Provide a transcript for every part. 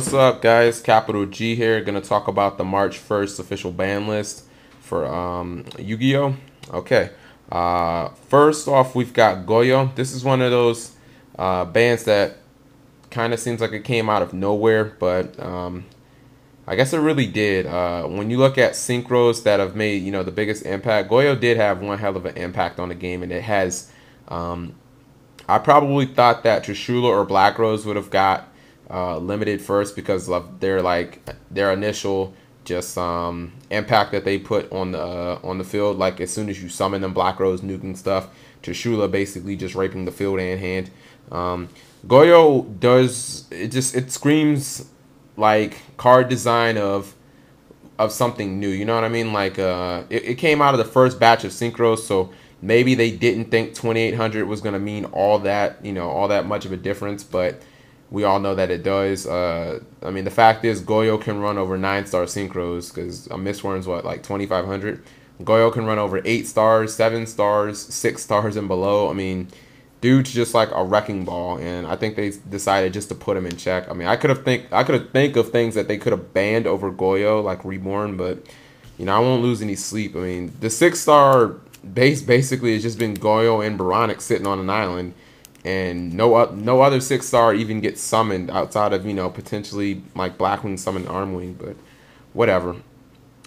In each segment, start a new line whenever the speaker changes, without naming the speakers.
What's up, guys? Capital G here. Gonna talk about the March 1st official ban list for Yu-Gi-Oh. Okay. First off, we've got Goyo. This is one of those bans that kind of seems like it came out of nowhere, but I guess it really did. When you look at synchros that have made the biggest impact, Goyo did have one hell of an impact on the game, and it has. I probably thought that Trishula or Black Rose would have got limited first because of their initial just impact that they put on the field. Like as soon as you summon them, Black Rose nuking stuff, Trishula basically just raping the field and hand. Goyo does it screams like card design of something new. You know what I mean? Like it came out of the first batch of synchros, so maybe they didn't think 2800 was gonna mean all that all that much of a difference, but we all know that it does. I mean, the fact is Goyo can run over 9-star synchros because a Mistworm's what, like 2500. Goyo can run over 8 stars, 7 stars, 6 stars and below. I mean, dude's just like a wrecking ball, and I think they decided just to put him in check. I mean, I could have think of things that they could have banned over Goyo, like Reborn, but I won't lose any sleep. I mean, the 6-star base basically has just been Goyo and Baronic sitting on an island, and no other 6-star even gets summoned outside of potentially like Blackwing summon Armwing, but whatever.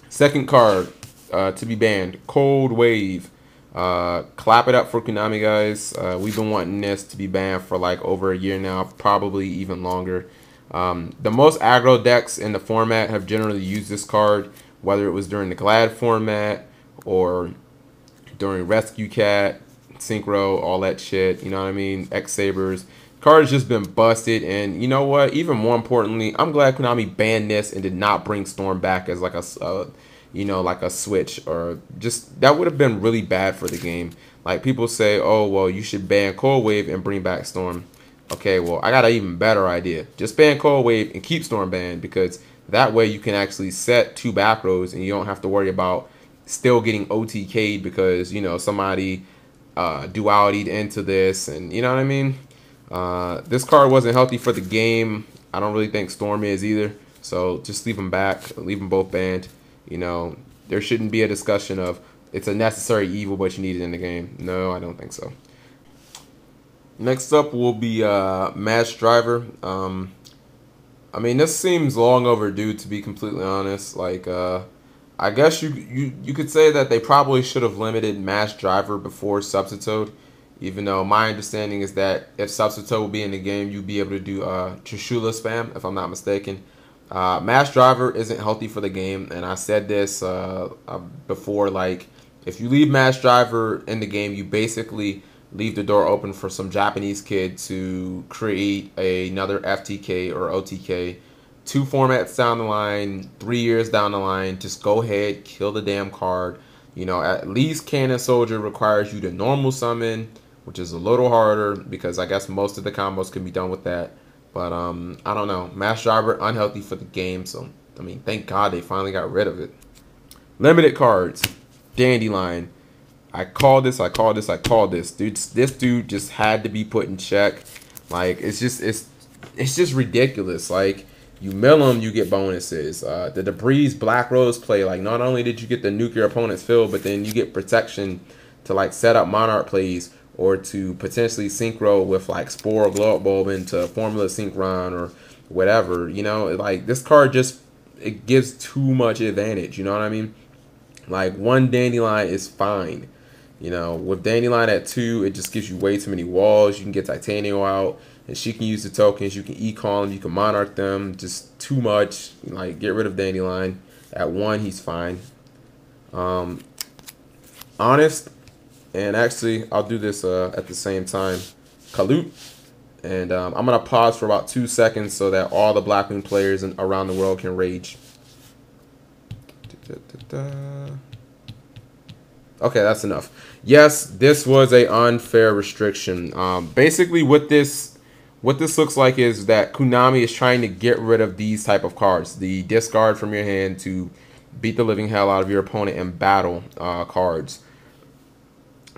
Second card to be banned, Cold Wave. Clap it up for Konami, guys. We've been wanting this to be banned for like over a year now, probably even longer. The most aggro decks in the format have generally used this card, whether it was during the Glad format or during Rescue Cat, Synchro, all that shit, you know what I mean? X-Sabers. Card has just been busted, and you know what? Even more importantly, I'm glad Konami banned this and did not bring Storm back as like a like a switch, or just that would have been really bad for the game. Like people say, oh well, you should ban Cold Wave and bring back Storm. Okay, well I got an even better idea. Just ban Cold Wave and keep Storm banned, because that way you can actually set 2 back rows and you don't have to worry about still getting OTK'd because somebody duality'd into this, and you know what I mean. This card wasn't healthy for the game. I don't really think Storm is either, so just leave them back, leave them both banned. There shouldn't be a discussion of it's a necessary evil but you need it in the game. No, I don't think so. Next up will be Mass Driver. I mean, this seems long overdue, to be completely honest. Like I guess you could say that they probably should have limited Mass Driver before Substitute, even though my understanding is that if Substitute will be in the game, you'd be able to do Trishula spam, if I'm not mistaken. Mass Driver isn't healthy for the game, and I said this before, like, if you leave Mass Driver in the game, you basically leave the door open for some Japanese kid to create another FTK or OTK 2 formats down the line, 3 years down the line. Just go ahead, kill the damn card. At least Cannon Soldier requires you to normal summon, which is a little harder because I guess most of the combos can be done with that. But I don't know. Mass Driver unhealthy for the game, so I mean, thank God they finally got rid of it. Limited cards, Dandylion. I called this. Dude, this dude just had to be put in check. Like it's just ridiculous. Like, you mill them, you get bonuses. The Debris Black Rose play, like not only did you get the nuke your opponent's field, but then you get protection to like set up Monarch plays, or to potentially synchro with like Spore or Glow Up Bulb into Formula Synchron or whatever. Like this card just, it gives too much advantage. You know what I mean? Like 1 Dandylion is fine. With Dandylion at 2, it just gives you way too many walls. You can get Titanium out, and she can use the tokens. You can E-call them, you can Monarch them. Just too much. Like, get rid of Dandylion. At 1, he's fine. Honest, and actually, I'll do this at the same time. Kulut. And I'm going to pause for about 2 seconds so that all the Blackwing players around the world can rage. Okay, that's enough. Yes, this was an unfair restriction. Basically, what this looks like is that Konami is trying to get rid of these type of cards. The discard from your hand to beat the living hell out of your opponent in battle cards.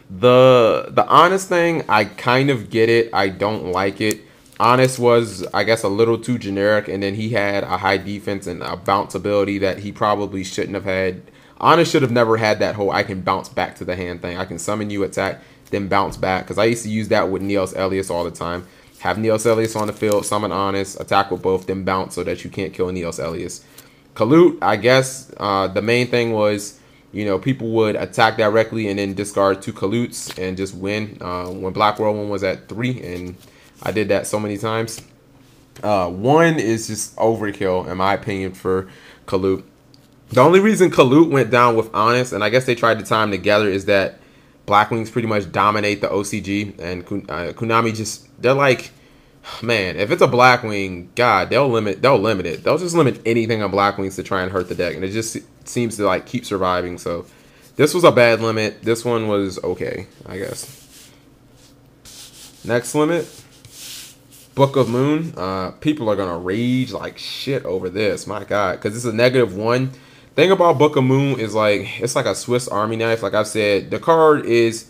The honest thing, I kind of get it. I don't like it. Honest was, I guess, a little too generic, and then he had a high defense and a bounce ability that he probably shouldn't have had. Honest should have never had that whole I can bounce back to the hand thing. I can summon you, attack, then bounce back. Because I used to use that with Neos Elias all the time. Have Neos Elias on the field, summon Honest, attack with both, then bounce so that you can't kill Neos Elias. Kulut, I guess, the main thing was, you know, people would attack directly and then discard 2 Kuluts and just win. When Black Whirlwind was at 3, and I did that so many times. 1 is just overkill, in my opinion, for Kulut. The only reason Kulut went down with Honest, and I guess they tried to tie them together, is that Blackwings pretty much dominate the OCG, and Konami just, they're like, man, if it's a Blackwing, God, they'll limit it. They'll just limit anything on Blackwings to try and hurt the deck, and it just seems to like keep surviving. So this was a bad limit. This one was okay, I guess. Next limit, Book of Moon. People are gonna rage like shit over this, my God, because it's a -1. Thing about Book of Moon is like, it's like a Swiss Army knife. Like I've said, the card is,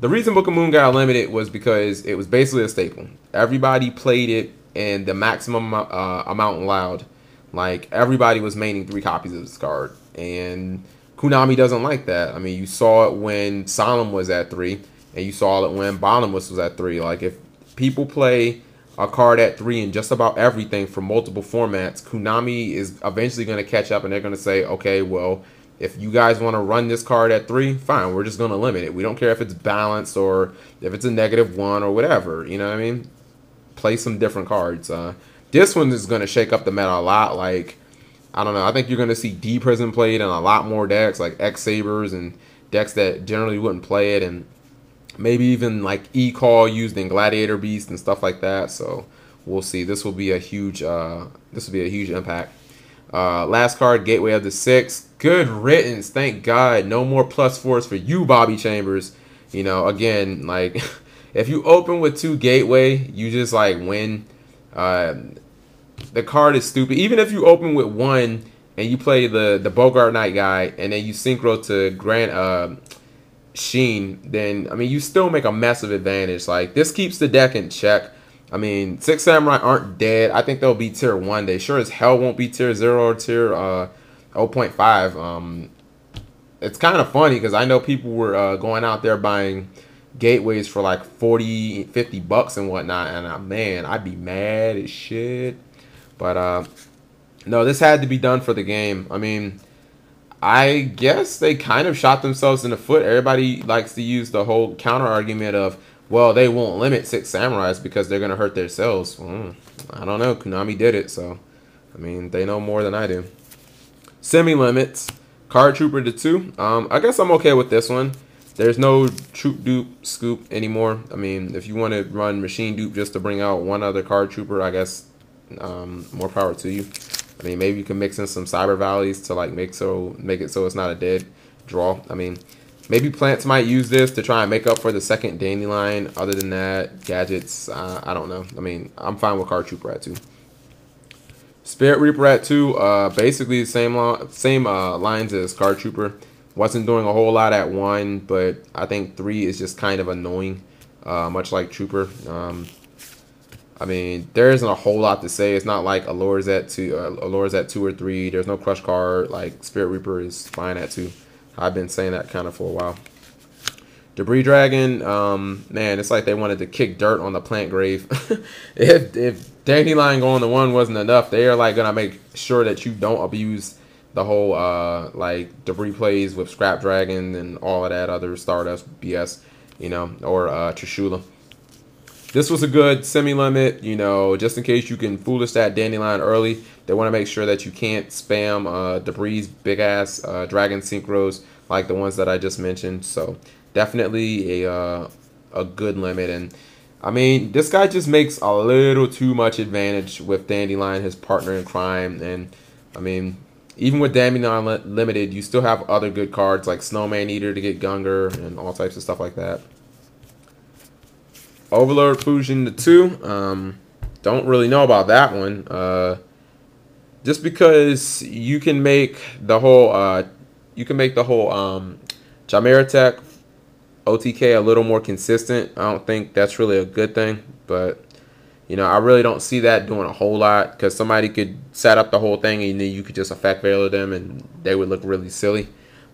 the reason Book of Moon got limited was because it was basically a staple. Everybody played it, and the maximum amount allowed. Like, everybody was maining 3 copies of this card, and Konami doesn't like that. I mean, you saw it when Solemn was at 3, and you saw it when Bottomless was at 3. Like, if people play a card at 3 in just about everything for multiple formats, Konami is eventually going to catch up, and they're going to say, okay, well, if you guys want to run this card at 3, fine, we're just going to limit it. We don't care if it's balanced or if it's a -1 or whatever, you know what I mean? Play some different cards. This one is going to shake up the meta a lot. Like, I don't know, I think you're going to see D-Prison played in a lot more decks, like X-Sabers and decks that generally wouldn't play it, and maybe even like E-Call used in Gladiator Beast and stuff like that. So we'll see. This will be a huge impact. Last card, Gateway of the Six. Good riddance, thank God. No more +4s for you, Bobby Chambers. You know, again, like, if you open with 2 Gateway, you just like win. The card is stupid. Even if you open with 1 and you play the Bogart Knight guy, and then you synchro to Grant Sheen, then I mean you still make a massive advantage. Like, this keeps the deck in check. I mean, 6 Samurai aren't dead. I think they'll be tier 1. They sure as hell won't be tier 0 or tier 0.5. It's kind of funny because I know people were going out there buying gateways for like 40, 50 bucks and whatnot, and man, I'd be mad as shit. But no, this had to be done for the game. I mean, I guess they kind of shot themselves in the foot. Everybody likes to use the whole counter argument of, well, they won't limit 6 Samurais because they're going to hurt themselves. I don't know. Konami did it, so, I mean, they know more than I do. Semi-limits. Card Trooper to 2. I guess I'm okay with this one. There's no Troop Dupe Scoop anymore. I mean, if you want to run Machine Dupe just to bring out one other Card Trooper, I guess more power to you. I mean, maybe you can mix in some Cyber Valleys to like make it so it's not a dead draw. I mean, maybe Plants might use this to try and make up for the second Dandylion. Other than that, gadgets, I don't know. I mean, I'm fine with Card Trooper at 2. Spirit Reaper at 2, basically the same lines as Card Trooper. Wasn't doing a whole lot at 1, but I think 3 is just kind of annoying, much like Trooper. I mean, there isn't a whole lot to say. It's not like Allure's at 2 or 3. There's no crush card. Like, Spirit Reaper is fine at 2. I've been saying that kind of for a while. Debris Dragon, man, it's like they wanted to kick dirt on the plant grave. if Dandylion going to 1 wasn't enough, they are like gonna make sure that you don't abuse the whole like debris plays with Scrap Dragon and all of that other Stardust BS, you know, or Trishula. This was a good semi-limit, you know, just in case you can foolish that Dandylion early. They want to make sure that you can't spam Debris big-ass Dragon Synchros like the ones that I just mentioned. So definitely a good limit. And I mean, this guy just makes a little too much advantage with Dandylion, his partner in crime. And I mean, even with Dandylion limited, you still have other good cards like Snowman Eater to get Gungar and all types of stuff like that. Overlord Fusion to 2. Don't really know about that one. Just because you can make the whole Chimera Tech OTK a little more consistent. I don't think that's really a good thing, but You know, I really don't see that doing a whole lot because somebody could set up the whole thing and then you could just effect veiler them and they would look really silly.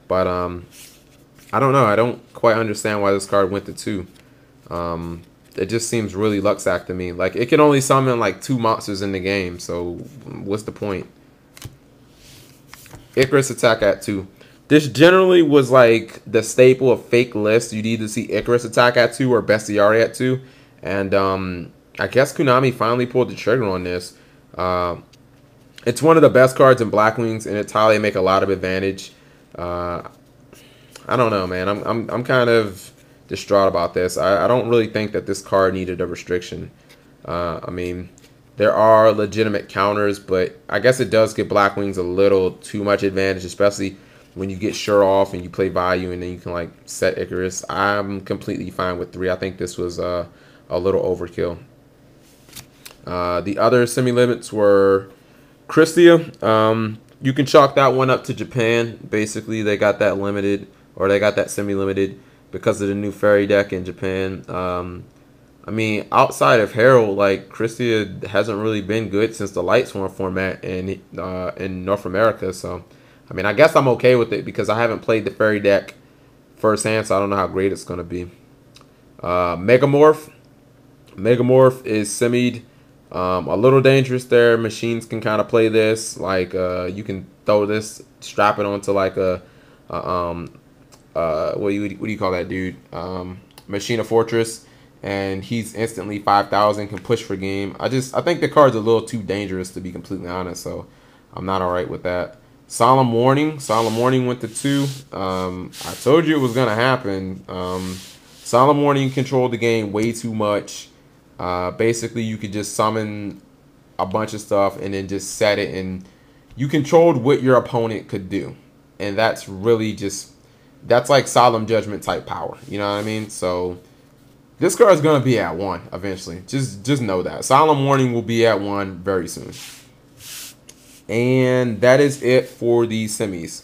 But I don't know. I don't quite understand why this card went to 2. It just seems really luck sack to me. Like, it can only summon like 2 monsters in the game, so what's the point? Icarus Attack at 2. This generally was like the staple of fake lists. You'd either see Icarus Attack at 2 or Bestiary at 2. And I guess Konami finally pulled the trigger on this. It's one of the best cards in Blackwings, and it's how they make a lot of advantage. I don't know, man. I'm kind of distraught about this. I don't really think that this card needed a restriction. I mean, there are legitimate counters, but I guess it does give Blackwings a little too much advantage, especially when you get sure off and you play value and then you can like set Icarus. I'm completely fine with 3. I think this was a little overkill. The other semi-limits were Krystia. You can chalk that one up to Japan. Basically, they got that limited, or they got that semi-limited because of the new fairy deck in Japan. I mean, outside of Herald, like, Krystia hasn't really been good since the Lightsworn format in North America. So, I mean, I guess I'm okay with it because I haven't played the fairy deck firsthand, so I don't know how great it's going to be. MegaMorph. MegaMorph is semied. A little dangerous there. Machines can kind of play this. Like, you can throw this, strap it onto like a what do you call that dude? Machine of Fortress, and he's instantly 5,000, can push for game. I think the card's a little too dangerous to be completely honest, so I'm not alright with that. Solemn Warning. Solemn Warning went to 2. I told you it was gonna happen. Solemn Warning controlled the game way too much. Basically, you could just summon a bunch of stuff and then just set it, and you controlled what your opponent could do, and that's really just, that's like Solemn Judgment type power. You know what I mean? So this card is gonna be at 1 eventually. Just know that Solemn Warning will be at 1 very soon. And that is it for the semis.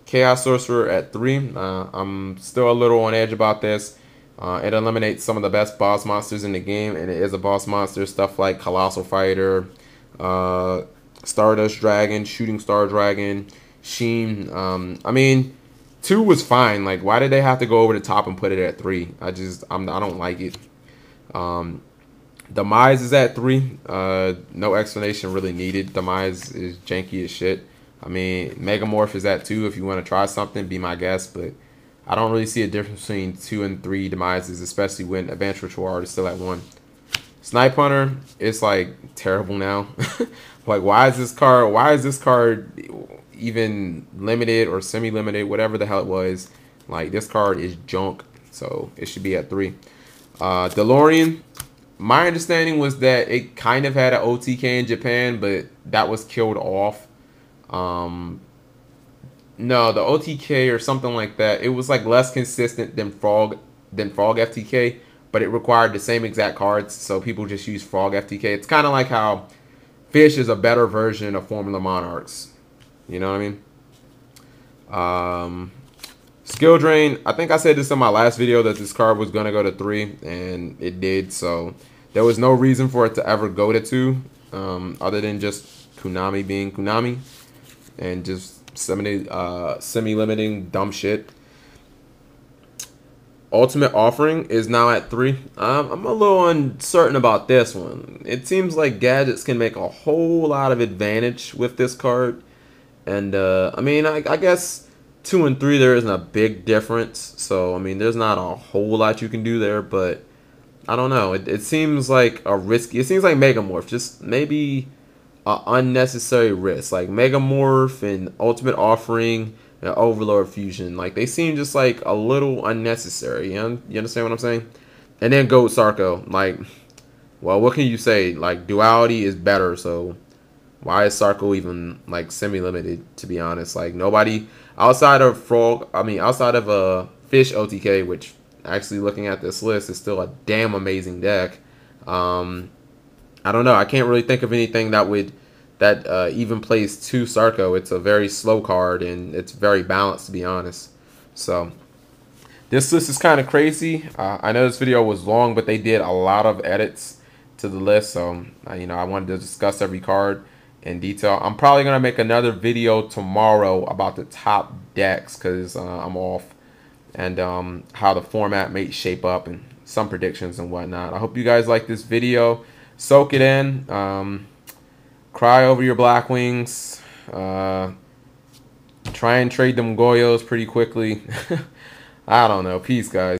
Chaos Sorcerer at 3. I'm still a little on edge about this. It eliminates some of the best boss monsters in the game, and it is a boss monster. Stuff like Colossal Fighter, Stardust Dragon, Shooting Star Dragon, Sheen. I mean, 2 was fine. Like, why did they have to go over the top and put it at 3? I don't like it. Demise is at 3. No explanation really needed. Demise is janky as shit. I mean, MegaMorph is at 2. If you want to try something, be my guest, but I don't really see a difference between 2 and 3 Demises, especially when Advanced Ritual Art is still at 1. Snipe Hunter, it's like terrible now. Like, why is this card even limited or semi-limited, whatever the hell it was? Like, this card is junk, so it should be at 3. Dewleron, my understanding was that it kind of had an OTK in Japan, but that was killed off. No, the OTK or something like that. It was like less consistent than Frog FTK, but it required the same exact cards, so people just use Frog FTK. It's kind of like how Fish is a better version of Formula Monarchs. You know what I mean? Skill Drain. I think I said this in my last video that this card was gonna go to 3, and it did. So there was no reason for it to ever go to 2, other than just Konami being Konami and just semi-limiting dumb shit. Ultimate Offering is now at 3. I'm a little uncertain about this one. It seems like gadgets can make a whole lot of advantage with this card, and I mean, I guess 2 and 3 there isn't a big difference. So I mean, there's not a whole lot you can do there, but I don't know. It seems like a risky. It seems like MegaMorph, just maybe an unnecessary risk. Like MegaMorph and Ultimate Offering and Overlord Fusion, like they seem just like a little unnecessary. You understand what I'm saying? And then Goat Sarco, like, well, what can you say? Like, duality is better, so why is Sarco even like semi-limited? To be honest, like nobody outside of Fish OTK, which actually looking at this list is still a damn amazing deck. I don't know. I can't really think of anything that even plays to Sarco. It's a very slow card, and it's very balanced, to be honest. So this list is kind of crazy. I know this video was long, but they did a lot of edits to the list. So you know, I wanted to discuss every card in detail. I'm probably gonna make another video tomorrow about the top decks because I'm off, and how the format may shape up and some predictions and whatnot. I hope you guys like this video. Soak it in. Cry over your Blackwings. Try and trade them Goyos pretty quickly. I don't know. Peace, guys.